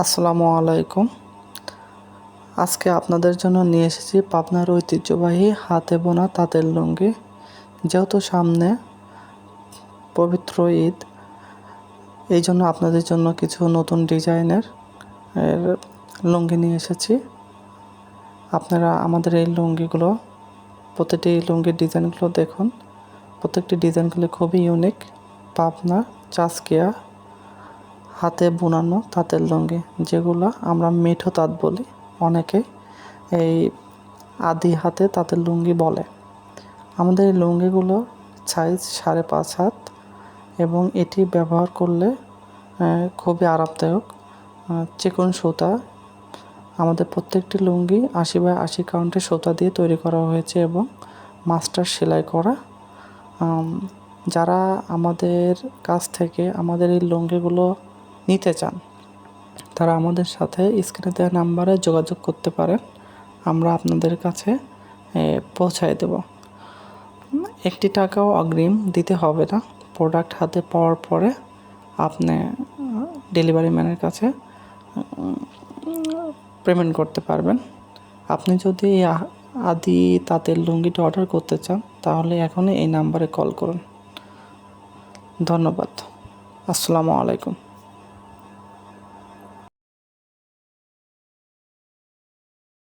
আসসালামু আলাইকুম। আজকে আপনাদের জন্য নিয়ে এসেছি পাবনার ঐতিহ্যবাহী হাতে বোনা তাঁতের লুঙ্গি। যেহেতু সামনে পবিত্র ঈদ, এই জন্য আপনাদের জন্য কিছু নতুন ডিজাইনের লুঙ্গি নিয়ে এসেছি। আপনারা আমাদের এই লুঙ্গিগুলো, প্রতিটি লুঙ্গির ডিজাইনগুলো দেখুন। প্রত্যেকটি ডিজাইনগুলো খুবই ইউনিক। পাবনা চাষকিয়া হাতে বোনানো তাঁতের লুঙ্গি, যেগুলো আমরা মিঠো তাঁত বলি, অনেকে এই আদি হাতে তাঁতের লুঙ্গি বলে। আমাদের এই লুঙ্গিগুলো সাইজ 5.5 হাত এবং এটি ব্যবহার করলে খুবই আরামদায়ক। চিকন সুতা, আমাদের প্রত্যেকটি লুঙ্গি 80/80 কাউন্টের সুতা দিয়ে তৈরি করা হয়েছে এবং মাস্টার সেলাই করা। যারা আমাদের কাছ থেকে আমাদের এই লুঙ্গিগুলো নিতে চান, তারা আমাদের সাথে স্ক্রিনে দেওয়া নাম্বারে যোগাযোগ করতে পারেন। আমরা আপনাদের কাছে পৌঁছায় দেব। 1 টাকাও অগ্রিম দিতে হবে না। প্রোডাক্ট হাতে পাওয়ার পরে আপনি ডেলিভারি ম্যানের কাছে পেমেন্ট করতে পারবেন। আপনি যদি আদি তাঁতের লুঙ্গিটা অর্ডার করতে চান, তাহলে এখনই এই নাম্বারে কল করুন। ধন্যবাদ। আসসালামু আলাইকুম।